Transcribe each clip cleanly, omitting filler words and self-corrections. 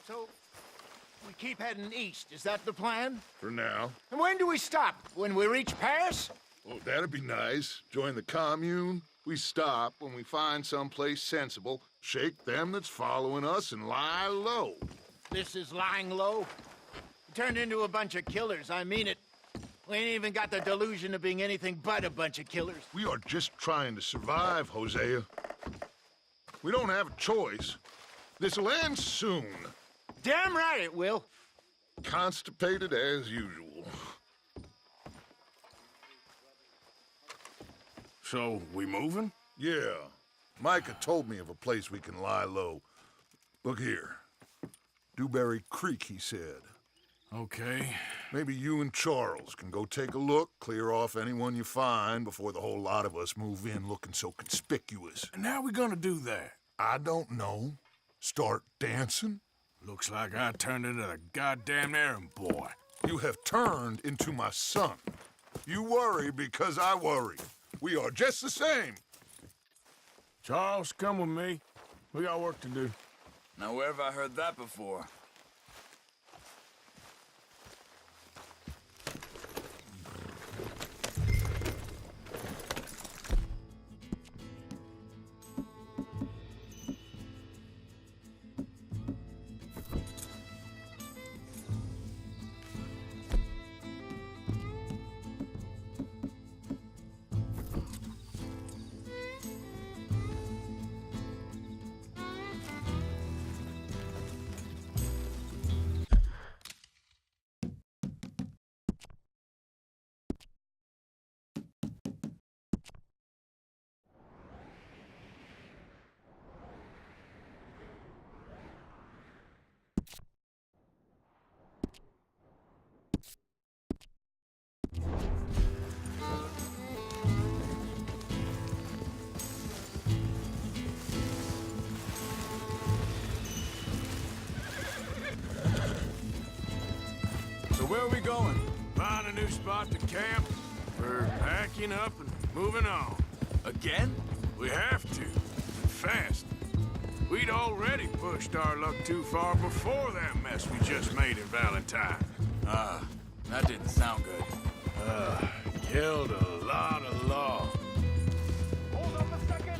So, we keep heading east. Is that the plan? For now. And when do we stop? When we reach Paris? Oh, that'd be nice. Join the commune. We stop when we find someplace sensible, shake them that's following us, and lie low. This is lying low? We turned into a bunch of killers, I mean it. We ain't even got the delusion of being anything but a bunch of killers. We are just trying to survive, Hosea. We don't have a choice. This'll end soon. Damn right it will. Constipated as usual. So, we moving? Yeah. Micah told me of a place we can lie low. Look here. Dewberry Creek, he said. Okay. Maybe you and Charles can go take a look, clear off anyone you find before the whole lot of us move in looking so conspicuous. And how we gonna do that? I don't know. Start dancing? Looks like I turned into the goddamn errand boy. You have turned into my son. You worry because I worry. We are just the same. Charles, come with me. We got work to do. Now, where have I heard that before? So where are we going? Find a new spot to camp. We're packing up and moving on. Again? We have to. And fast. We'd already pushed our luck too far before that mess we just made in Valentine. That didn't sound good. Killed a lot of law. Hold up a second.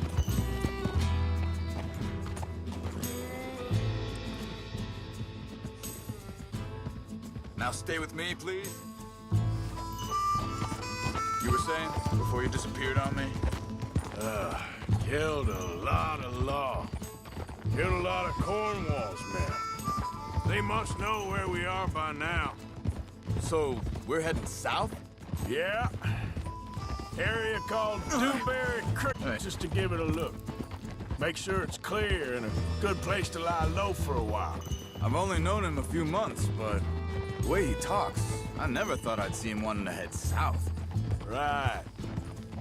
Now stay with me, please. You were saying, before you disappeared on me? Killed a lot of law. Killed a lot of Cornwall's men. They must know where we are by now. So, we're heading south? Yeah. Area called Dewberry Creek, just to give it a look. Make sure it's clear and a good place to lie low for a while. I've only known him a few months, but the way he talks, I never thought I'd see him wanting to head south. Right.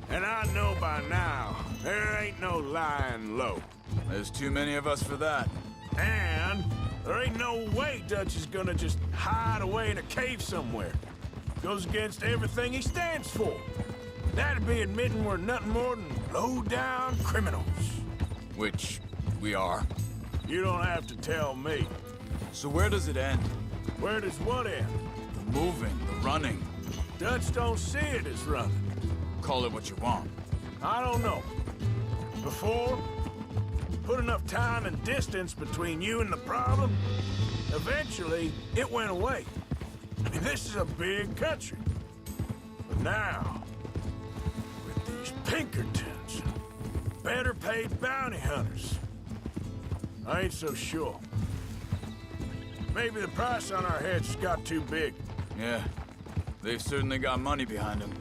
And I know by now, there ain't no lying low. There's too many of us for that. And there ain't no way Dutch is gonna just hide away in a cave somewhere. Goes against everything he stands for. That'd be admitting we're nothing more than low-down criminals. Which we are. You don't have to tell me. So where does it end? Where does what end? The moving, the running. Dutch don't see it as running. Call it what you want. I don't know. Before, put enough time and distance between you and the problem, eventually it went away. I mean, this is a big country. But now, with these Pinkertons and better paid bounty hunters, I ain't so sure. Maybe the price on our heads got too big. Yeah, they've certainly got money behind them.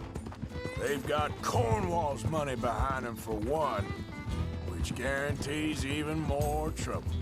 They've got Cornwall's money behind them for one, which guarantees even more trouble.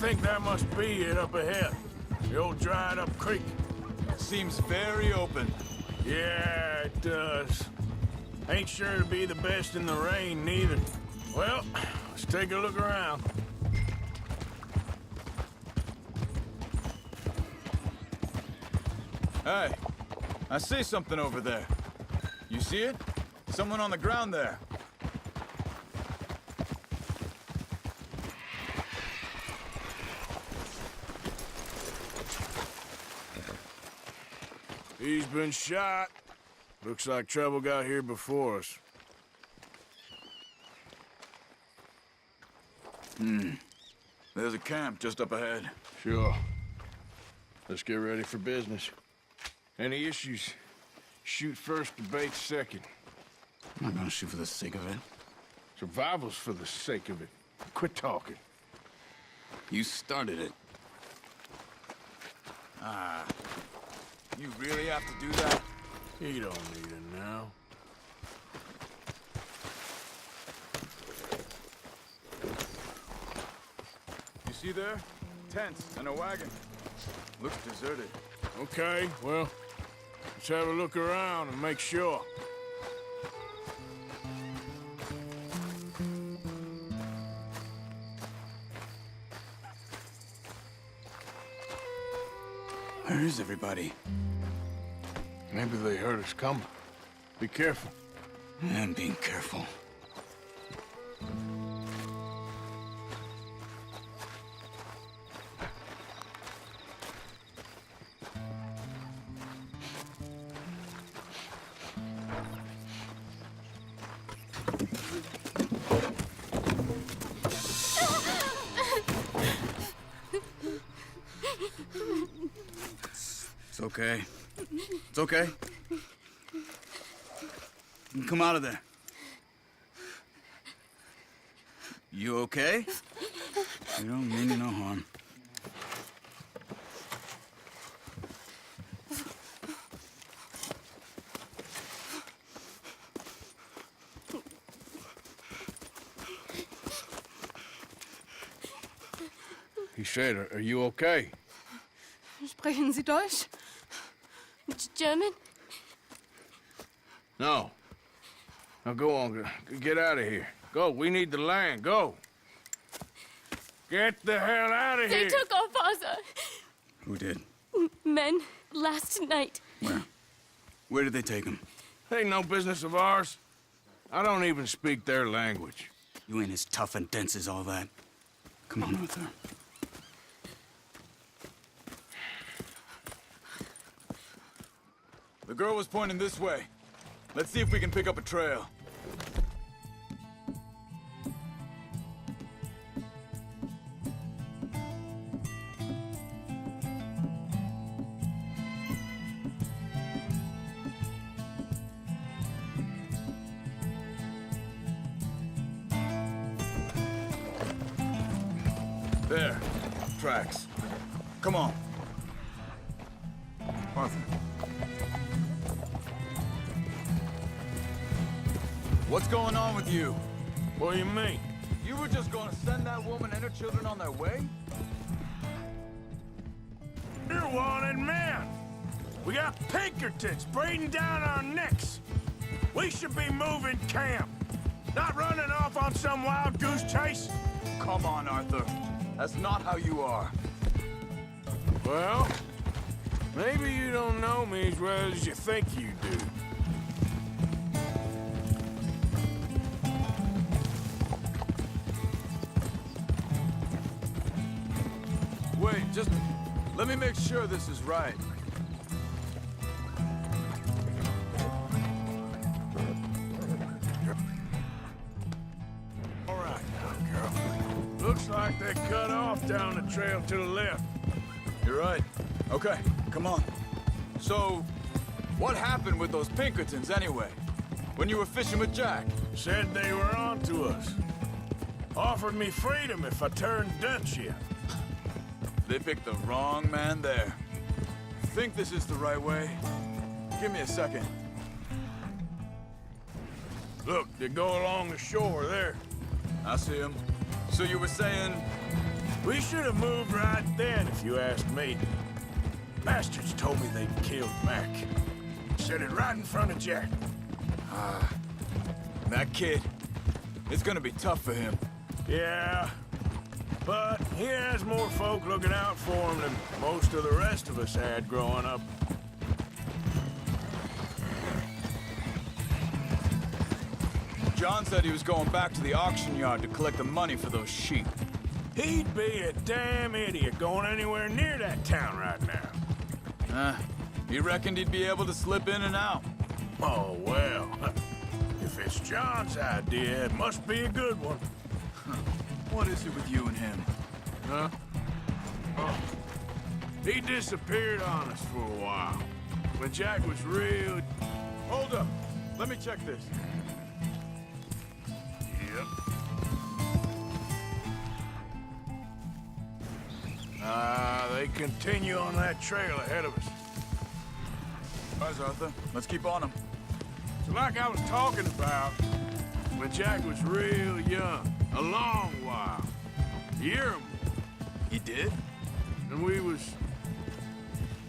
think that must be it up ahead. The old dried-up creek. Seems very open. Yeah, it does. Ain't sure to be the best in the rain, neither. Well, let's take a look around. Hey, I see something over there. You see it? Someone on the ground there. He's been shot. Looks like trouble got here before us. There's a camp just up ahead. Sure. Let's get ready for business. Any issues? Shoot first, debate second. I'm not gonna shoot for the sake of it. Survival's for the sake of it. Quit talking. You started it. You really have to do that? He don't need it now. You see there? Tents and a wagon. Looks deserted. Okay, well, let's have a look around and make sure. Where is everybody? Maybe they heard us coming. Be careful. I'm being careful. It's okay. It's okay. You can come out of there. You okay? You don't mean you no harm. He said, are you okay? Sprechen Sie Deutsch? German? No. Now go on, get out of here. Go, we need the land, go. Get the hell out of They here! took our father. Who did? Men, last night. Where? Where did they take him? Ain't no business of ours. I don't even speak their language. You ain't as tough and dense as all that. Come on, Arthur. The girl was pointing this way. Let's see if we can pick up a trail. There. Tracks. Come on. Arthur. What's going on with you? What do you mean? You were just gonna send that woman and her children on their way? You're wanted men. We got Pinkertons breathing down our necks. We should be moving camp, not running off on some wild goose chase. Come on, Arthur. That's not how you are. Well, maybe you don't know me as well as you think you do. Wait, just let me make sure this is right. All right now, girl. Looks like they cut off down the trail to the left. You're right. Okay, come on. So, what happened with those Pinkertons anyway? When you were fishing with Jack? Said they were on to us. Offered me freedom if I turned Dutch yet. They picked the wrong man there. Think this is the right way? Give me a second. Look, they go along the shore there. I see him. So you were saying We should have moved right then, if you asked me. Bastards told me they'd killed Mac. Said it right in front of Jack. That kid, it's gonna be tough for him. Yeah, but he has more folk looking out for him than most of the rest of us had growing up. John said he was going back to the auction yard to collect the money for those sheep. He'd be a damn idiot going anywhere near that town right now. He reckoned he'd be able to slip in and out. Oh, well. If it's John's idea, it must be a good one. What is it with you and him? Huh? Oh. He disappeared on us for a while. When Jack was real... Hold up. Let me check this. Yep. They continue on that trail ahead of us. Guys, Arthur, let's keep on him. So like I was talking about, when Jack was real young, a long while, a year or more, He did? and we was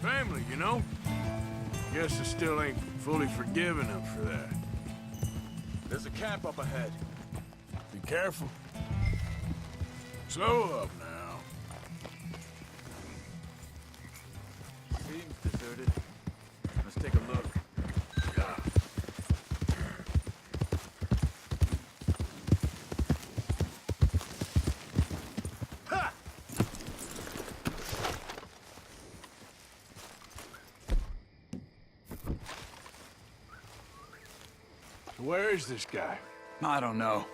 family, you know? Guess I still ain't fully forgiven him for that. There's a camp up ahead. Be careful. Slow up now. Seems deserted. Let's take a look. Ha! Where is this guy? I don't know.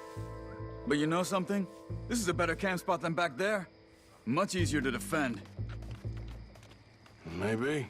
But you know something? This is a better camp spot than back there. Much easier to defend. Maybe.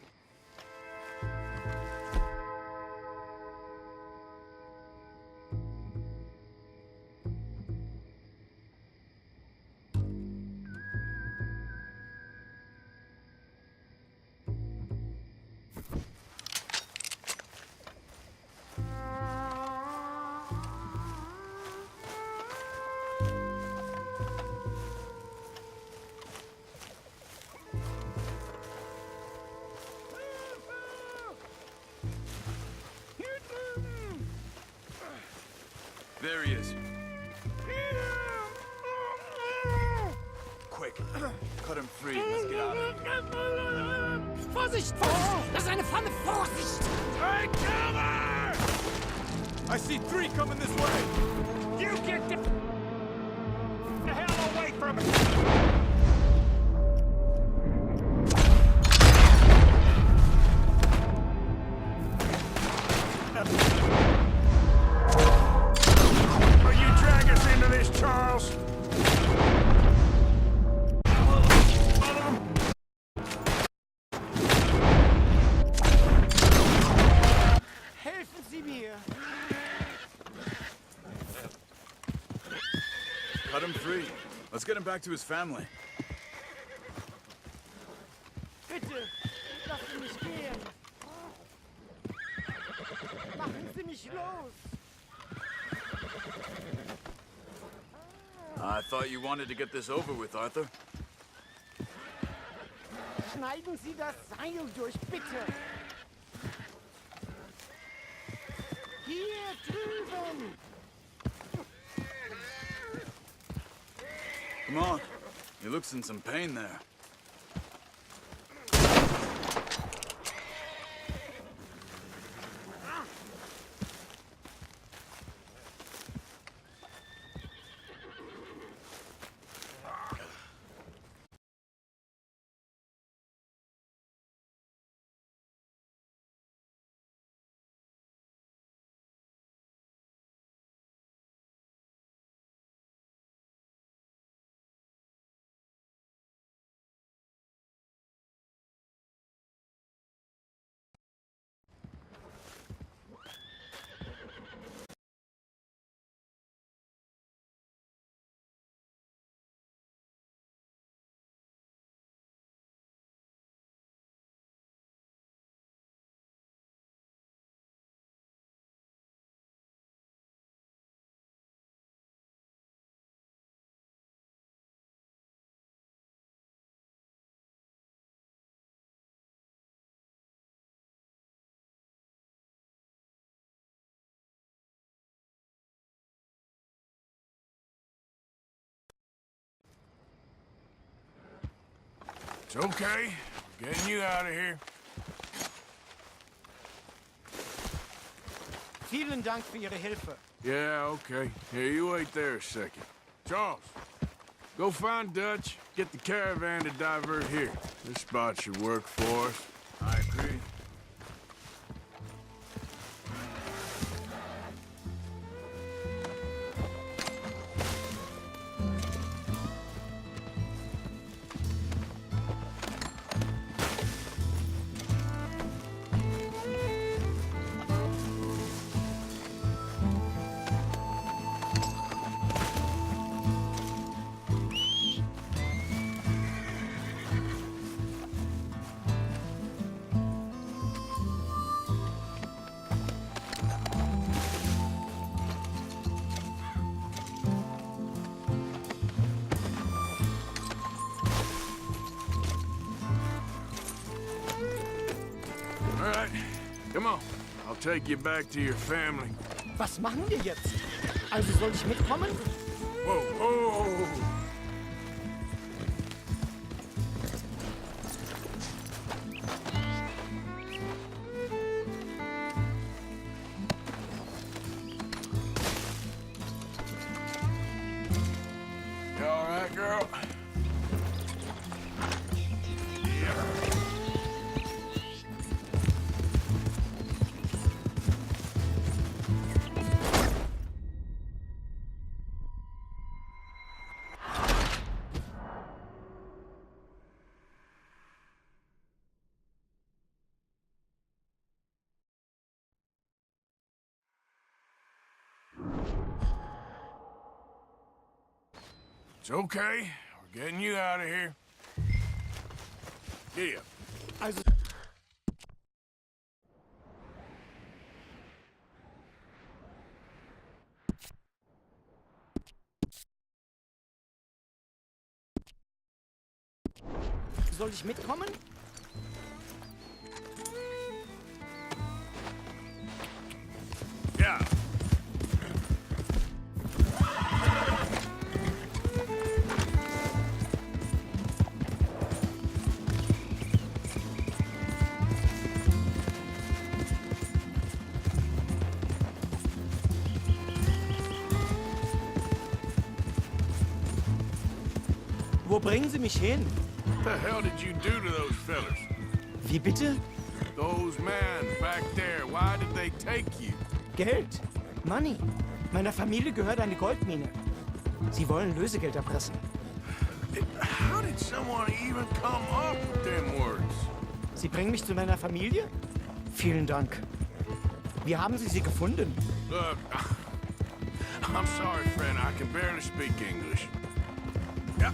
There he is. Quick, cut him free. Let's get out of here. Vorsicht! Vorsicht! Das ist eine Pfanne! Vorsicht! Take cover! I see 3 coming this way. You get the hell away from it! Will you drag us into this, Charles? Helfen Sie mir! Cut him free. Let's get him back to his family. Bitte, lassen mich gehen! Machen Sie mich los! I thought you wanted to get this over with, Arthur. Schneiden Sie das Seil durch, bitte! Hier drüben! Come on. He looks in some pain there. It's okay. We're getting you out of here. Vielen Dank für Ihre Hilfe. Yeah, okay. Here, you wait there a second. Charles, go find Dutch, get the caravan to divert here. This spot should work for us. I agree. All right, come on. I'll take you back to your family. Was machen wir jetzt? Also soll ich mitkommen? Whoa, whoa. You all right, girl? It's okay. We're getting you out of here. Giddy up. Also... Soll ich mitkommen? Ja. Wo bringen Sie mich hin? What the hell did you do to those fellas? Wie bitte? Those men back there, why did they take you? Geld. Money. Meiner Familie gehört eine Goldmine. Sie wollen Lösegeld erpressen. How did someone even come up with them words? Sie bringen mich zu meiner Familie? Vielen Dank. Wie haben Sie sie gefunden? Look, I'm sorry, friend, I can barely speak English. Yeah.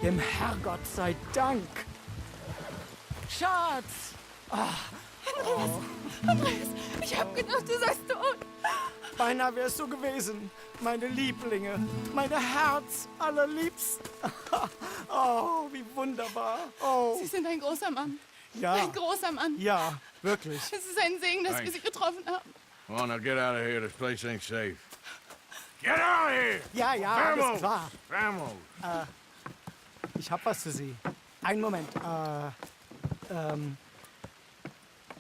Dem Herrgott sei Dank. Schatz! Andreas, ich hab gedacht, du seist tot. Beinahe wär's so gewesen. Meine Lieblinge, meine Herz allerliebst. Oh, wie wunderbar. Oh, Sie sind ein großer Mann. ja. Ein großer Mann. Ja, wirklich. Es ist ein Segen, dass wir Thanks. Sie getroffen haben. Come on, now get out of here. This place ain't safe. Get out of here! Ja, ja, alles Vamos! klar. Vamos! Ich hab was für Sie. Einen Moment.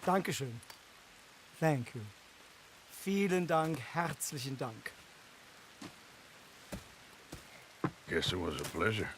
Dankeschön. Thank you. Vielen Dank, herzlichen Dank. Guess it was a pleasure.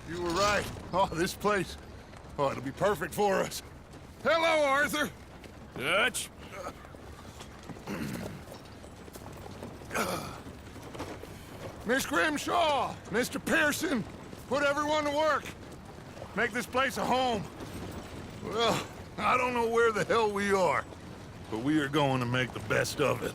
You were right. Oh, this place. Oh, it'll be perfect for us. Hello, Arthur. Dutch? Miss Grimshaw, Mr. Pearson, put everyone to work. Make this place a home. Well, I don't know where the hell we are, but we are going to make the best of it.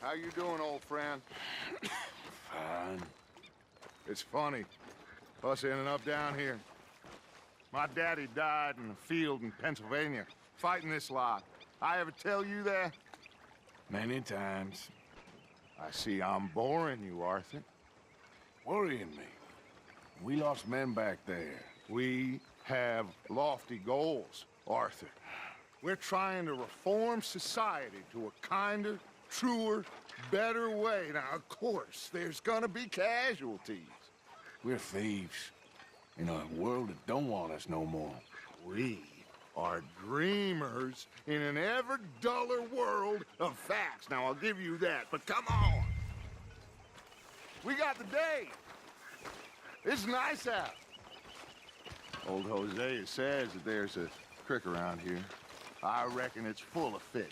How you doing, old friend? Fine. It's funny, us ending up down here. My daddy died in a field in Pennsylvania, fighting this lot. I ever tell you that? Many times. I see I'm boring you, Arthur. Worrying me. We lost men back there. We have lofty goals, Arthur. We're trying to reform society to a kinder, truer, better way. Now, of course, there's gonna be casualties. We're thieves. In a world that don't want us no more. We are dreamers in an ever duller world of facts. Now, I'll give you that, but come on. We got the day. It's nice out. Old Hosea says that there's a creek around here. I reckon it's full of fish.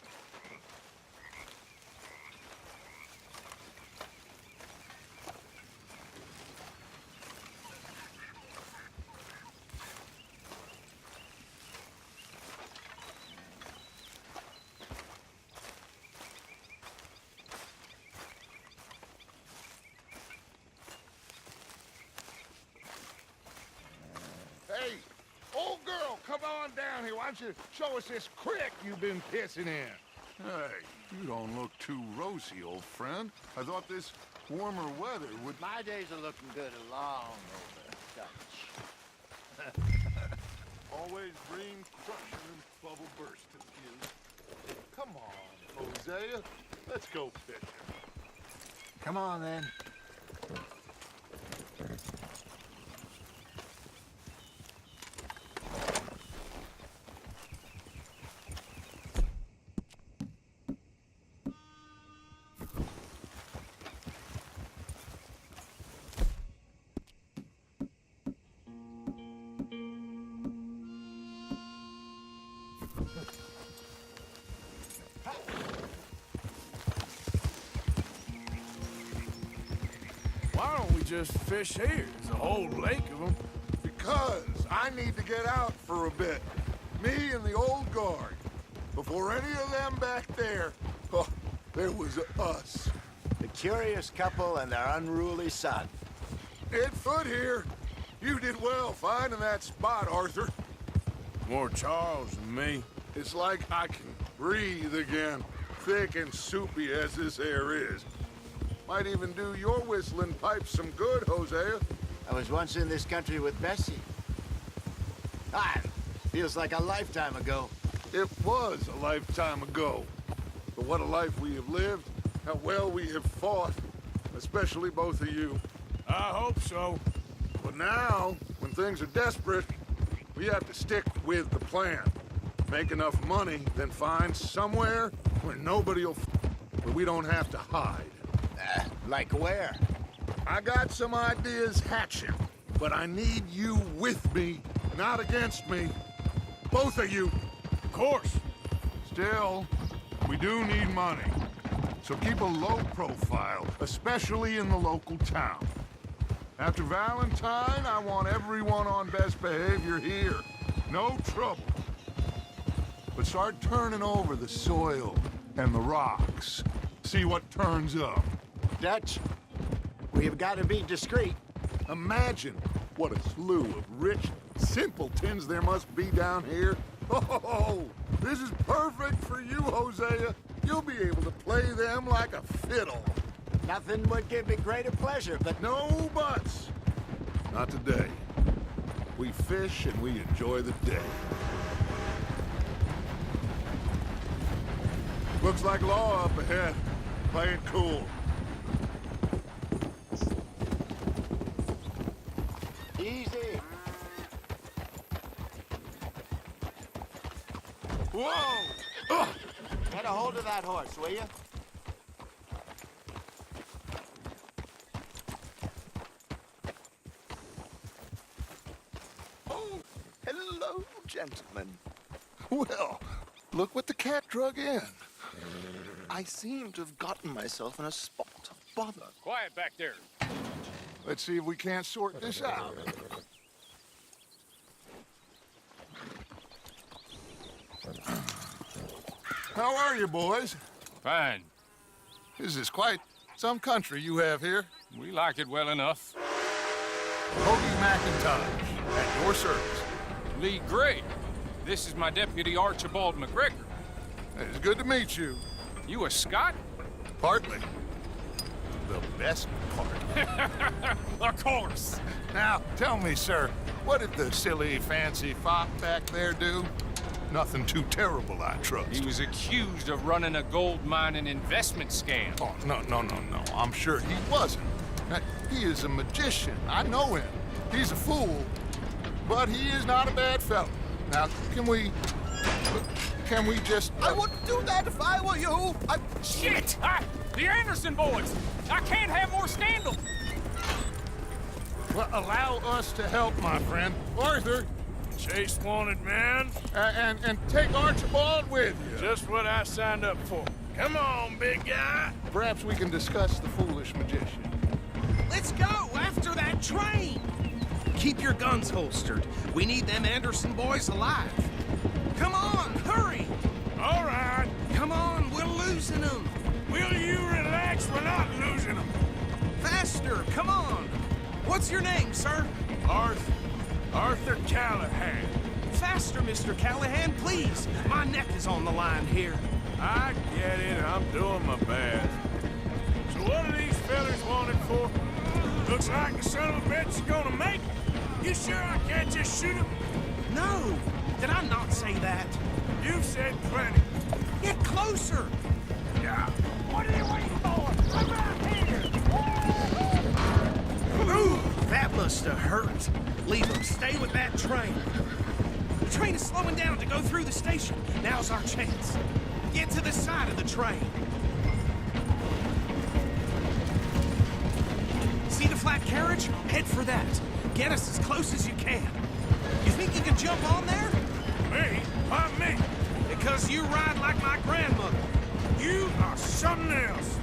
Hey, old girl, come on down here. Why don't you show us this creek you've been pissing in? Hey, you don't look too rosy, old friend. I thought this warmer weather would... My days are looking good along over, Dutch. Always bring crusher and bubble burst to you. Come on, Hosea. Let's go fishing. Come on, then. Why don't we just fish here? There's a whole lake of them. Because I need to get out for a bit. Me and the old guard. Before any of them back there, oh, there was us. The curious couple and their unruly son. Ed Foot here. You did well finding that spot, Arthur. More Charles than me. It's like I can breathe again, thick and soupy as this air is. Might even do your whistling pipes some good, Hosea. I was once in this country with Bessie. Ah, feels like a lifetime ago. It was a lifetime ago. But what a life we have lived, how well we have fought, especially both of you. I hope so. But now, when things are desperate, we have to stick with the plan. Make enough money, then find somewhere where nobody'll where we don't have to hide. Like where? I got some ideas hatching, but I need you with me, not against me. Both of you. Of course. Still, we do need money. So keep a low profile, especially in the local town. After Valentine, I want everyone on best behavior here. No trouble. But start turning over the soil and the rocks. See what turns up. Dutch, we've got to be discreet. Imagine what a slew of rich simpletons there must be down here. Oh, this is perfect for you, Hosea. You'll be able to play them like a fiddle. Nothing would give me greater pleasure, but No buts. Not today. We fish and we enjoy the day. Looks like law up ahead. Play it cool. easy. Whoa! Ugh. Get a hold of that horse, will you? Oh, hello, gentlemen. Well, look what the cat drug in. I seem to have gotten myself in a spot of bother. Quiet back there. Let's see if we can't sort this out. How are you, boys? Fine. This is quite some country you have here. We like it well enough. Cody McIntosh, at your service. Lee Gray. This is my deputy Archibald McGregor. It's good to meet you. You a Scot? Partly. The best part. Of course. Now, tell me, sir, what did the silly, fancy fop back there do? Nothing too terrible, I trust. He was accused of running a gold mining investment scam. Oh, no. I'm sure he wasn't. He is a magician. I know him. He's a fool, but he is not a bad fellow. Now, can we just... I wouldn't do that if I were you. Shit! The Anderson boys! I can't have more scandal! Well, allow us to help, my friend. Arthur, Chase wanted man. and take Archibald with you. Just what I signed up for. Come on, big guy. Perhaps we can discuss the foolish magician. Let's go after that train! Keep your guns holstered. We need them Anderson boys alive. Come on, hurry! All right. Come on, we're losing them. Will you relax? We're not losing them. Faster, come on. What's your name, sir? Arthur Callahan. Faster, Mr. Callahan, please. My neck is on the line here. I get it. I'm doing my best. So what are these fellas wanted for? Looks like the son of a bitch is gonna make it. You sure I can't just shoot him? No, did I not say that? You said plenty. Get closer. Yeah. What are you waiting for? I'm right here. Ooh, that must have hurt. Leave them. Stay with that train. The train is slowing down to go through the station. Now's our chance. Get to the side of the train. See the flat carriage? Head for that. Get us as close as you can. You think you can jump on there? Me? Why me? Because you ride like my grandmother. You are something else.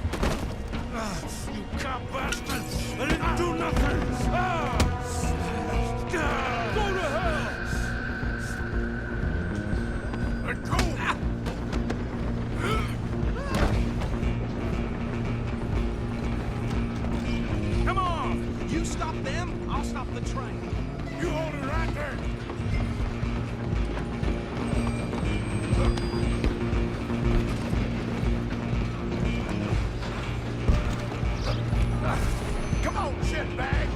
You cop bastards! I didn't do nothing! Go to hell! Let go! Come on! You stop them, I'll stop the train. You hold it right there! Come on, shitbag!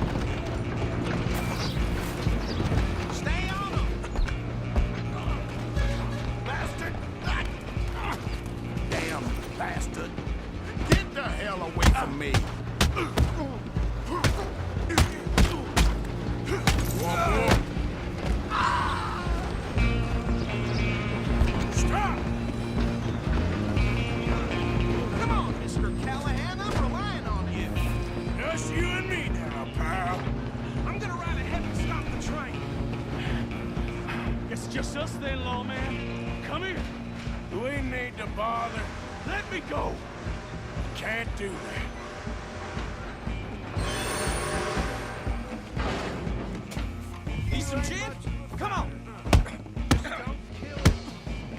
Just us then, lawman. Come here. We need to bother. Let me go. Can't do that. Need some gin? Come on.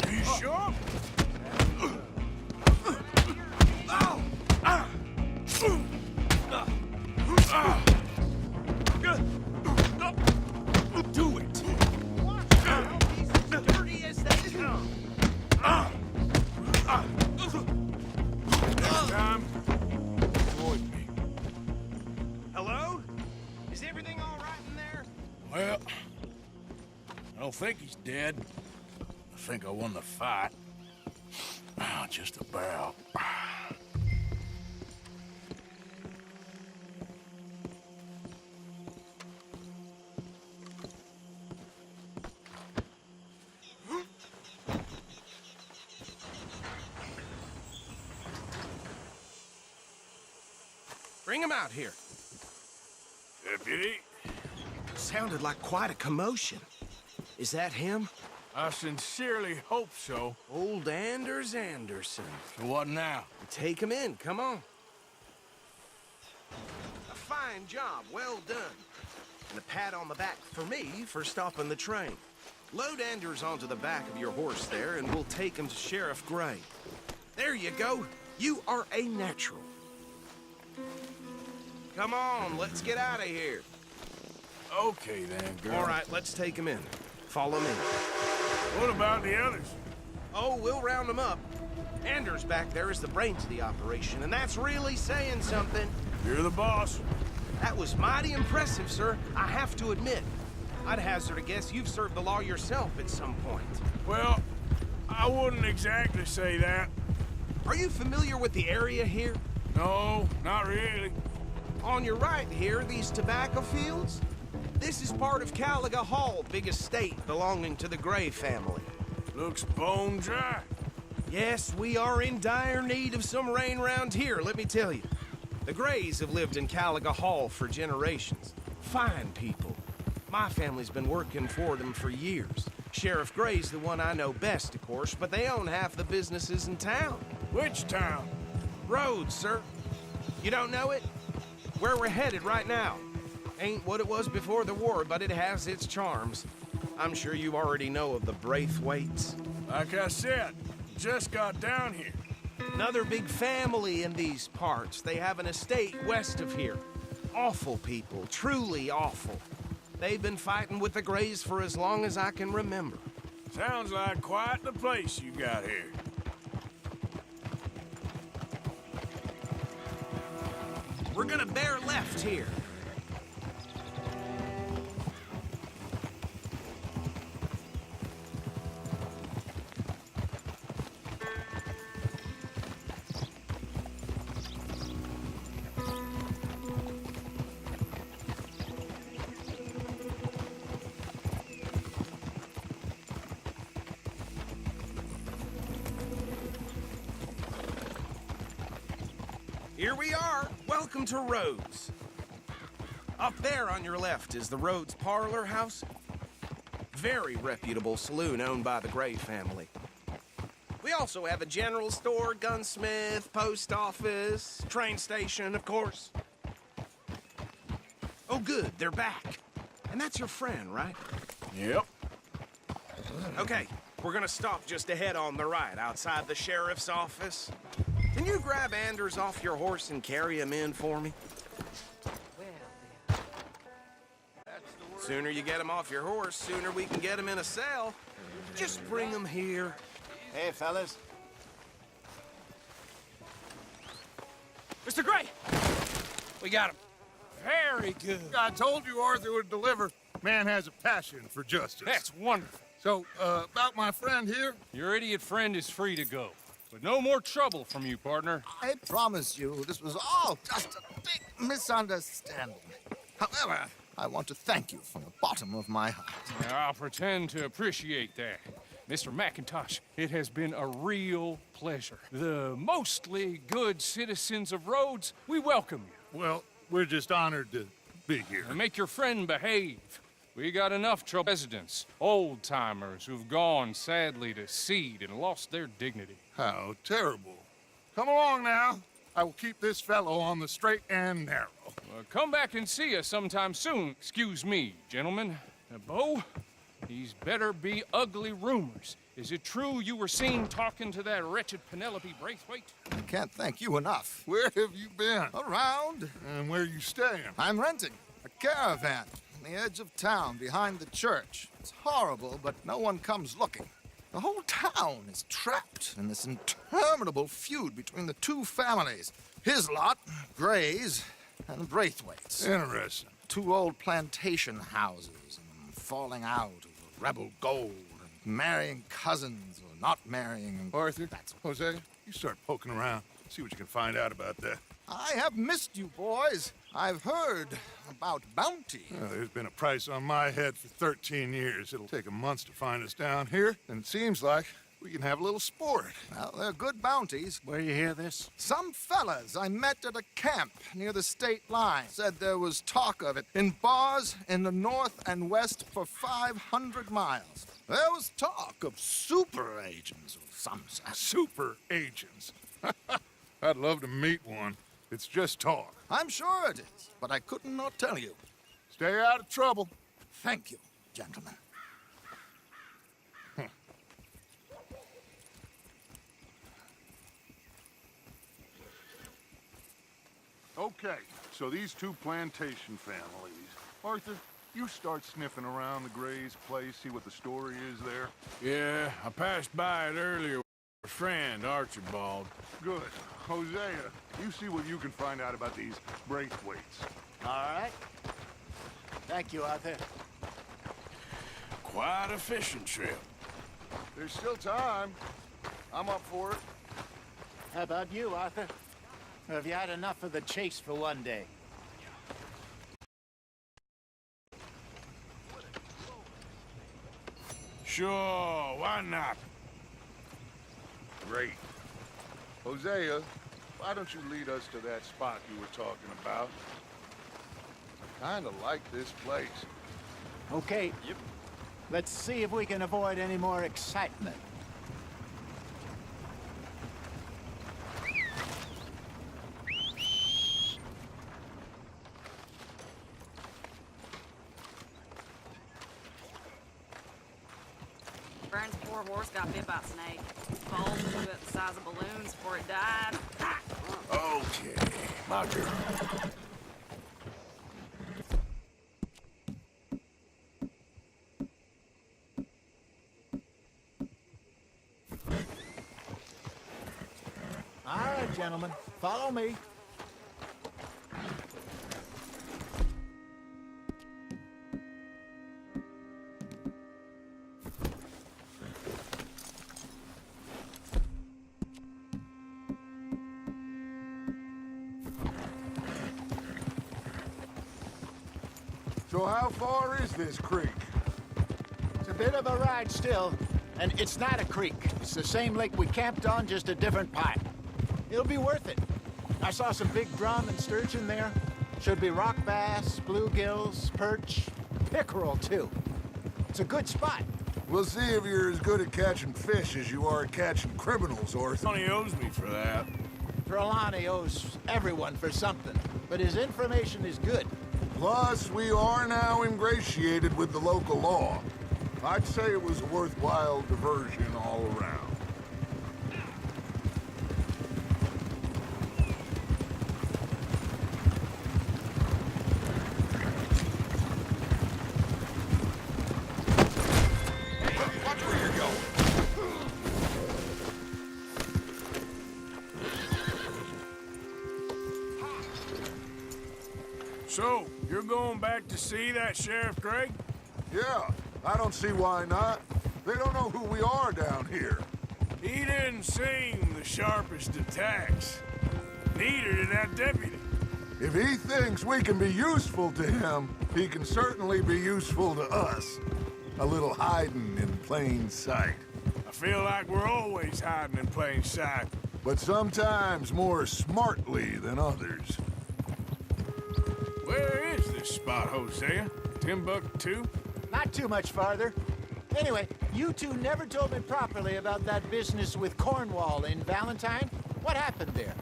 Are you sure? Do it. Dirty as that. Next time, avoid me. Hello? Is everything all right in there? Well, I don't think he's dead. I think I won the fight. Just about. Bring him out here. Deputy, Sounded like quite a commotion. Is that him? I sincerely hope so. Old Anders Anderson. So what now? Take him in, come on. A fine job, well done. And a pat on the back for me for stopping the train. Load Anders onto the back of your horse there, and we'll take him to Sheriff Gray. There you go. You are a natural. Come on, let's get out of here. Okay then, girl. All right, let's take him in. Follow me. What about the others? Oh, we'll round them up. Anders back there is the brains of the operation, and that's really saying something. You're the boss. That was mighty impressive, sir. I have to admit. I'd hazard a guess you've served the law yourself at some point. Well, I wouldn't exactly say that. Are you familiar with the area here? No, not really. On your right here, these tobacco fields? This is part of Caliga Hall, big estate belonging to the Gray family. Looks bone dry. Yes, we are in dire need of some rain round here, let me tell you. The Grays have lived in Caliga Hall for generations. Fine people. My family's been working for them for years. Sheriff Gray's the one I know best, of course, but they own half the businesses in town. Which town? Rhodes, sir. You don't know it? Where we're headed right now. Ain't what it was before the war, but it has its charms. I'm sure you already know of the Braithwaites. Like I said, just got down here. Another big family in these parts. They have an estate west of here. Awful people, truly awful. They've been fighting with the Grays for as long as I can remember. Sounds like quite the place you got here. We're gonna bear left here. Here we are. Welcome to Rhodes. Up there on your left is the Rhodes Parlor House. Very reputable saloon owned by the Gray family. We also have a general store, gunsmith, post office, train station, of course. Oh, good, they're back. And that's your friend, right? Yep. Okay, we're gonna stop just ahead on the right, outside the sheriff's office. Can you grab Anders off your horse and carry him in for me? Sooner you get him off your horse, sooner we can get him in a cell. Just bring him here. Hey, fellas. Mr. Gray! We got him. Very good. I told you Arthur would deliver. Man has a passion for justice. That's wonderful. So, about my friend here? Your idiot friend is free to go. But no more trouble from you, partner. I promise you, this was all just a big misunderstanding. However, I want to thank you from the bottom of my heart. I'll pretend to appreciate that. Mr. McIntosh, it has been a real pleasure. The mostly good citizens of Rhodes, we welcome you. Well, we're just honored to be here. And make your friend behave. We got enough trouble residents, old-timers who've gone sadly to seed and lost their dignity. How terrible. Come along now. I will keep this fellow on the straight and narrow. Come back and see us sometime soon. Excuse me, gentlemen. Bo, these better be ugly rumors. Is it true you were seen talking to that wretched Penelope Braithwaite? I can't thank you enough. Where have you been? Around. And where you staying? I'm renting a caravan on the edge of town behind the church. It's horrible, but no one comes looking. The whole town is trapped in this interminable feud between the two families. His lot, Gray's, and Braithwaite's. Interesting. Two old plantation houses and falling out over rebel gold and marrying cousins or not marrying. Arthur, Jose, you start poking around. See what you can find out about that. I have missed you, boys. I've heard about bounty. Well, there's been a price on my head for 13 years. It'll take a month to find us down here, and it seems like we can have a little sport. Well, they're good bounties. Where you hear this? Some fellas I met at a camp near the state line said there was talk of it in bars in the north and west for 500 miles. There was talk of super agents of some sort. Super agents. I'd love to meet one. It's just talk. I'm sure it is, but I couldn't not tell you. Stay out of trouble. Thank you, gentlemen. Okay, so these two plantation families. Arthur, you start sniffing around the Gray's place, see what the story is there. Yeah, I passed by it earlier with a friend, Archibald. Good. Hosea, you see what you can find out about these Braithwaites. All right. Thank you, Arthur. Quite a fishing trip. There's still time. I'm up for it. How about you, Arthur? Or have you had enough of the chase for one day? Sure, why not? Great. Hosea, why don't you lead us to that spot you were talking about? Kinda like this place. Okay. Yep. Let's see if we can avoid any more excitement. Burns' poor horse got bit by a snake. Balls flew up the size of balloons before it died. Okay, my turn. All right, gentlemen. Follow me. So how far is this creek? It's a bit of a ride still, and it's not a creek. It's the same lake we camped on, just a different part. It'll be worth it. I saw some big drum and sturgeon there. Should be rock bass, bluegills, perch, pickerel too. It's a good spot. We'll see if you're as good at catching fish as you are at catching criminals, Arthur. Tony owes me for that. Trelawney owes everyone for something, but his information is good. Plus, we are now ingratiated with the local law. I'd say it was a worthwhile diversion all around. Watch where you're going. So, you're going back to see that Sheriff Gray? Yeah, I don't see why not. They don't know who we are down here. He didn't seem the sharpest attacks. Neither did that deputy. If he thinks we can be useful to him, he can certainly be useful to us. A little hiding in plain sight. I feel like we're always hiding in plain sight. But sometimes more smartly than others. Where is this spot, Hosea? Timbuktu? Not too much farther. Anyway, you two never told me properly about that business with Cornwall in Valentine. What happened there?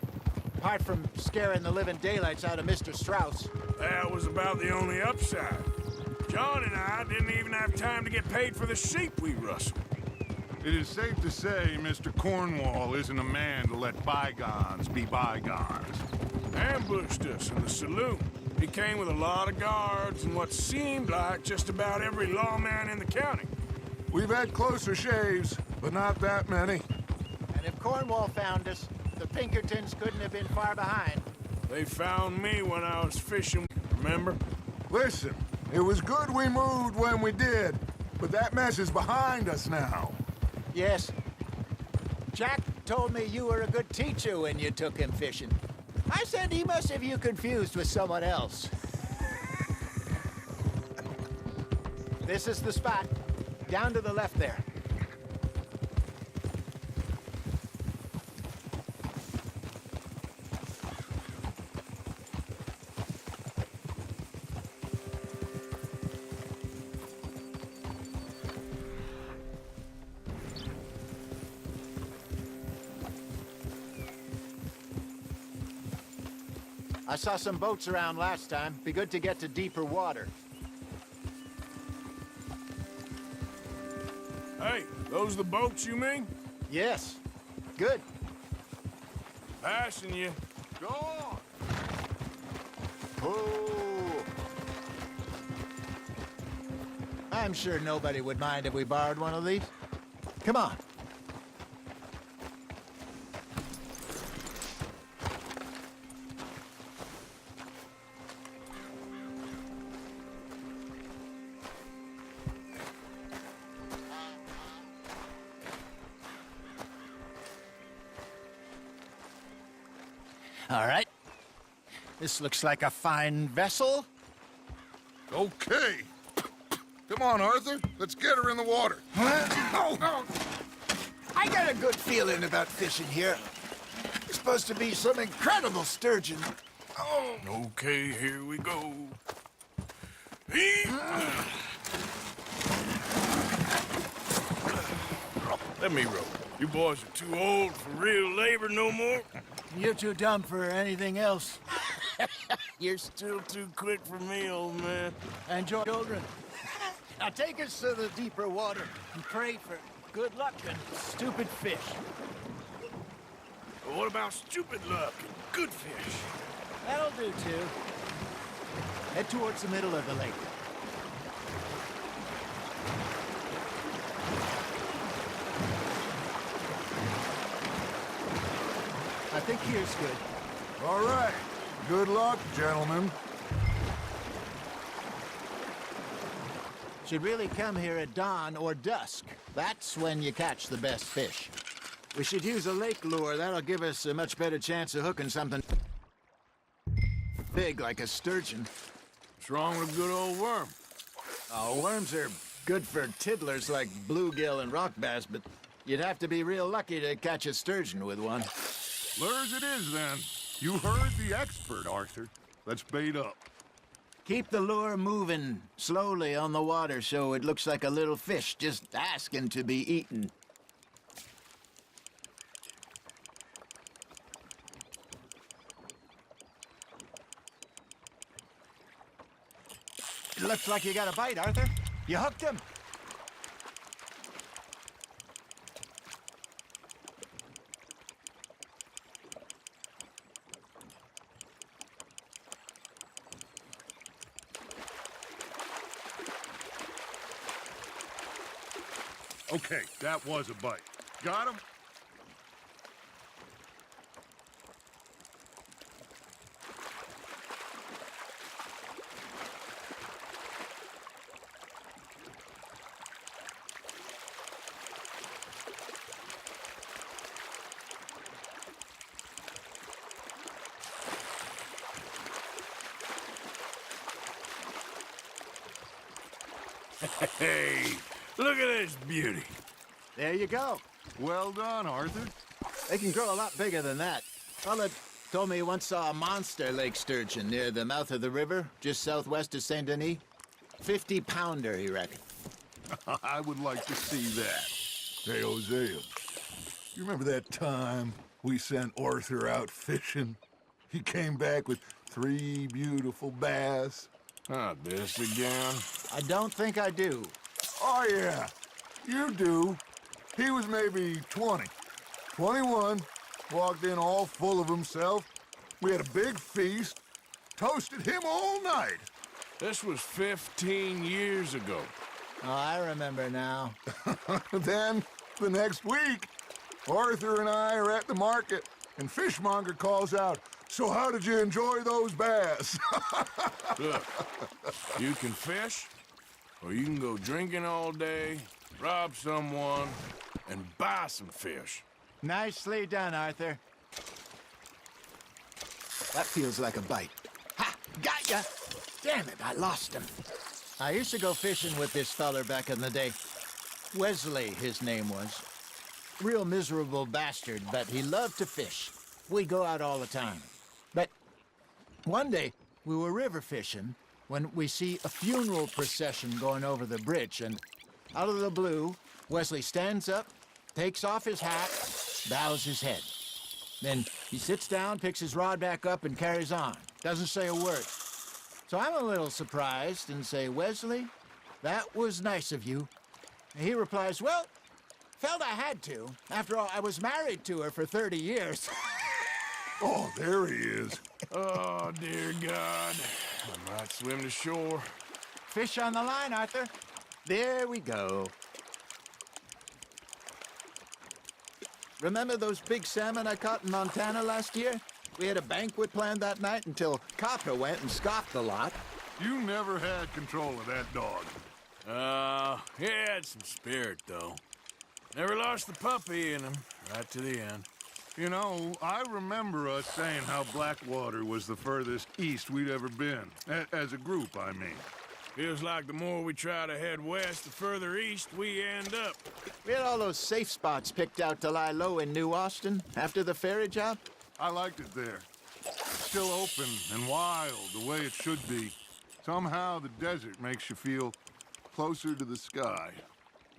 Apart from scaring the living daylights out of Mr. Strauss. That was about the only upside. John and I didn't even have time to get paid for the sheep we rustled. It is safe to say Mr. Cornwall isn't a man to let bygones be bygones. Ambushed us in the saloon. He came with a lot of guards and what seemed like just about every lawman in the county. We've had closer shaves, but not that many. And if Cornwall found us, the Pinkertons couldn't have been far behind. They found me when I was fishing, remember? Listen, it was good we moved when we did, but that mess is behind us now. Yes. Jack told me you were a good teacher when you took him fishing. I said he must have you confused with someone else. This is the spot. Down to the left there. I saw some boats around last time. Be good to get to deeper water. Hey, those the boats you mean? Yes. Good. Passing you. Go on! Oh. I'm sure nobody would mind if we borrowed one of these. Come on. All right. This looks like a fine vessel. Okay. Come on, Arthur. Let's get her in the water. Oh. I got a good feeling about fishing here. It's supposed to be some incredible sturgeon. Oh. Okay, here we go. Let me row. You boys are too old for real labor no more. You're too dumb for anything else. You're still too quick for me, old man. Enjoy, children. Now take us to the deeper water and pray for good luck and stupid fish. But what about stupid luck and good fish? That'll do, too. Head towards the middle of the lake. I think here's good. All right. Good luck, gentlemen. Should really come here at dawn or dusk. That's when you catch the best fish. We should use a lake lure. That'll give us a much better chance of hooking something big like a sturgeon. What's wrong with a good old worm? Oh, worms are good for tiddlers like bluegill and rock bass, but you'd have to be real lucky to catch a sturgeon with one. Lures it is, then. You heard the expert, Arthur. Let's bait up. Keep the lure moving slowly on the water so it looks like a little fish just asking to be eaten. It looks like you got a bite, Arthur. You hooked him. Okay, that was a bite. Got him? Hey, look at this beauty. There you go. Well done, Arthur. They can grow a lot bigger than that. Fella told me he once saw a monster lake sturgeon near the mouth of the river, just southwest of Saint Denis. 50-pounder, he reckoned. I would like to see that. Hey, Hosea, you remember that time we sent Arthur out fishing? He came back with 3 beautiful bass. Not this again. I don't think I do. Oh, yeah, you do. He was maybe 20, 21, walked in all full of himself. We had a big feast, toasted him all night. This was 15 years ago. Oh, I remember now. Then, the next week, Arthur and I are at the market, and Fishmonger calls out, "So how did you enjoy those bass?" Look, you can fish, or you can go drinking all day, rob someone, and buy some fish. Nicely done, Arthur. That feels like a bite. Ha! Got ya! Damn it, I lost him. I used to go fishing with this feller back in the day. Wesley, his name was. Real miserable bastard, but he loved to fish. We'd go out all the time. But one day, we were river fishing when we see a funeral procession going over the bridge, and out of the blue, Wesley stands up, takes off his hat, bows his head. Then he sits down, picks his rod back up, and carries on. Doesn't say a word. So I'm a little surprised and say, "Wesley, that was nice of you." And he replies, "Well, felt I had to. After all, I was married to her for 30 years. Oh, there he is. Oh, dear God. I might swim to shore. Fish on the line, Arthur. There we go. Remember those big salmon I caught in Montana last year? We had a banquet planned that night until Copper went and scoffed the lot. You never had control of that dog. He had some spirit, though. Never lost the puppy in him, right to the end. You know, I remember us saying how Blackwater was the furthest east we'd ever been. As a group, I mean. Feels like the more we try to head west, the further east we end up. We had all those safe spots picked out to lie low in New Austin after the ferry job. I liked it there. Still open and wild, the way it should be. Somehow the desert makes you feel closer to the sky.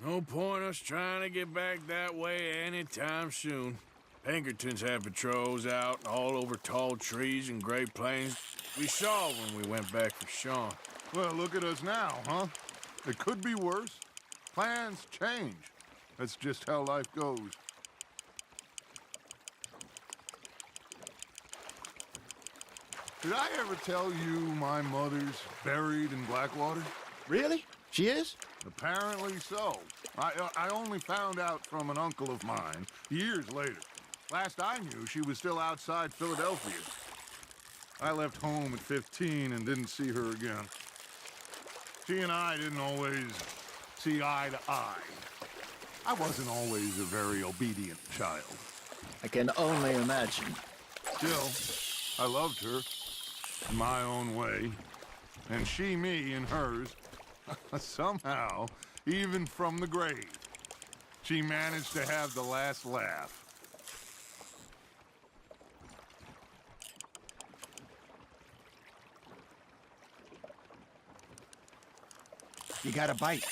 No point us trying to get back that way anytime soon. Pinkertons have patrols out all over tall trees and Great Plains. We saw when we went back for Sean. Well, look at us now, huh? It could be worse. Plans change. That's just how life goes. Did I ever tell you my mother's buried in Blackwater? Really? She is? Apparently so. I only found out from an uncle of mine years later. Last I knew, she was still outside Philadelphia. I left home at 15 and didn't see her again. She and I didn't always see eye to eye. I wasn't always a very obedient child. I can only imagine. Still, I loved her in my own way, and she me in hers. Somehow, even from the grave, she managed to have the last laugh. You got a bite.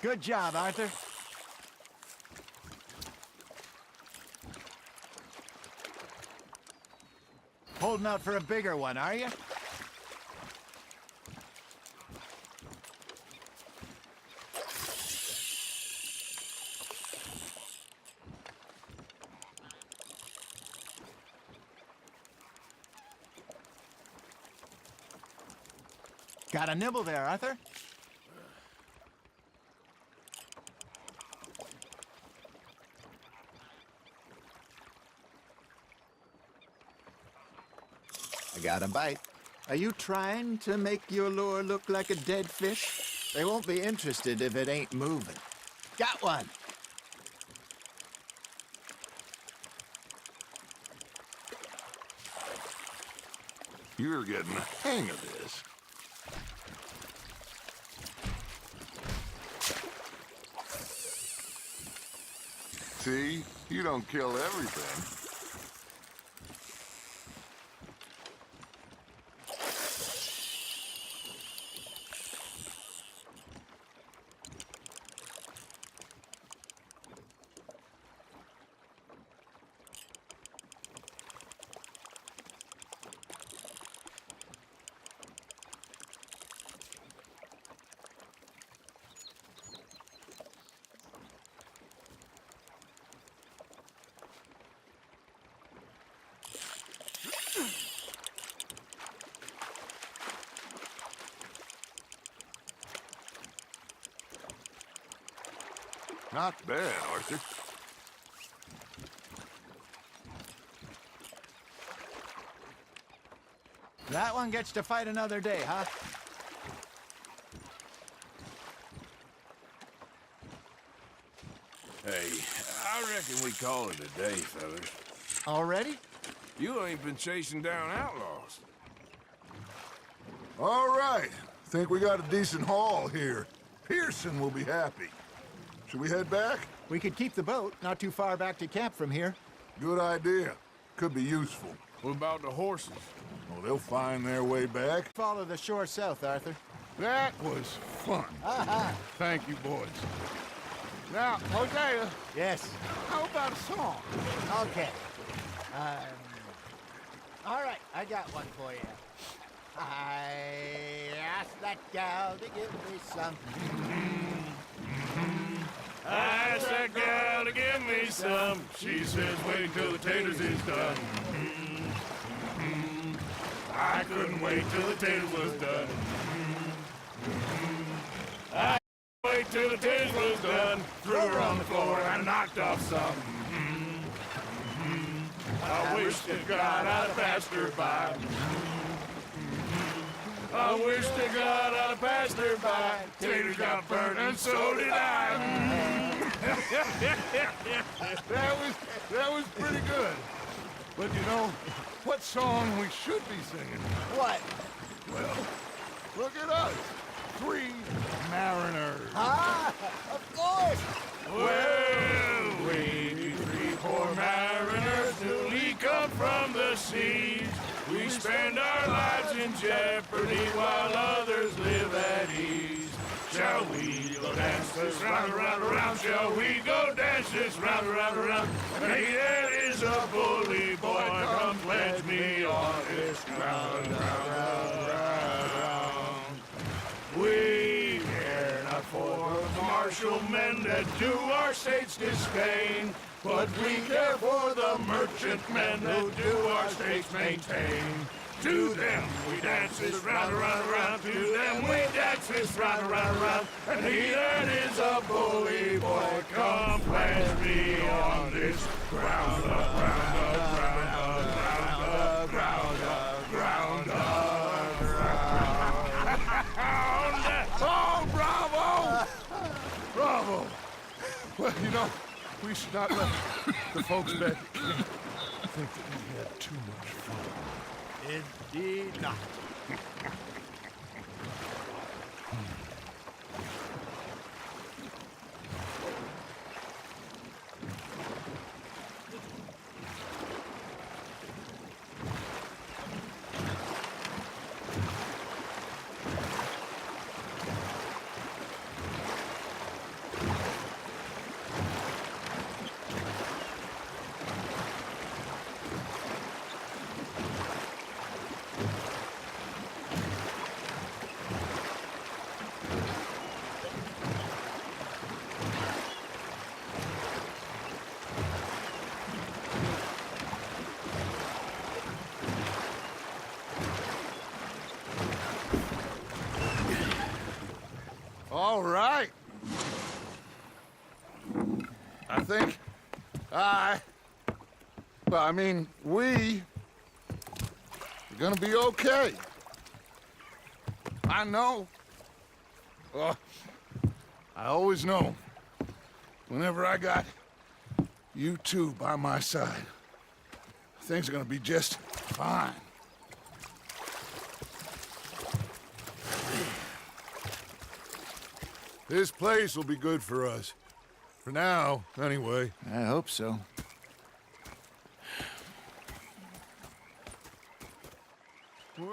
Good job, Arthur. Holding out for a bigger one, are you? Got a nibble there, Arthur. I got a bite. Are you trying to make your lure look like a dead fish? They won't be interested if it ain't moving. Got one. You're getting the hang of this. See? You don't kill everything. Not bad, Arthur. That one gets to fight another day, huh? Hey, I reckon we call it a day, fellas. Already? You ain't been chasing down outlaws. All right. Think we got a decent haul here. Pearson will be happy. Should we head back? We could keep the boat not too far back to camp from here. Good idea. Could be useful. What about the horses? Well, they'll find their way back. Follow the shore south, Arthur. That was fun. Thank you, boys. Now, Hosea, Yes. how about a song? Okay. All right, I got one for you. I asked that gal to give me some. I asked that gal to give me some. She says, wait till the taters is done. I couldn't wait till the taters was done. I couldn't wait till the taters was done. Threw her on the floor and knocked off some. I wish to God I'd passed her by. I wish to God I'd have passed her by. Taters got burnt and so did I. That was pretty good. But you know, what song we should be singing? What? Well, look at us. 3 mariners. Ah, of course. Well, we 3 poor mariners newly come from the seas. We spend our lives in jeopardy while others live at ease. Shall we go dance this round, around, around? Shall we go dance this round, around, around? Hey, there is a bully boy, come pledge me on this ground, round, round. We care not for martial men that do our state's disdain, but we care for the merchantmen who do our states maintain. To them we dance this round, around, around. To them we dance this round, around, around. And he that is a bully boy, come pledge me on this ground, ground, ground, ground, ground, ground, ground. Oh, bravo! Bravo! Well, you know, we should not let the folks back at camp think that we had too much fun. Indeed not. All right. I think we're gonna be okay. I know. Oh, I always know, whenever I got you two by my side, things are gonna be just fine. This place will be good for us. For now, anyway. I hope so. Well,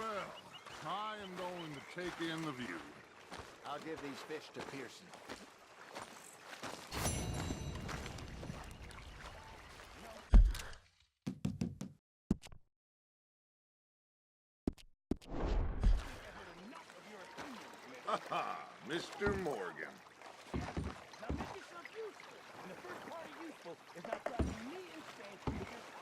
I am going to take in the view. I'll give these fish to Pearson. Ha, Mr. Morgan. Now make yourself useful. And the first part of useful is not driving me insane because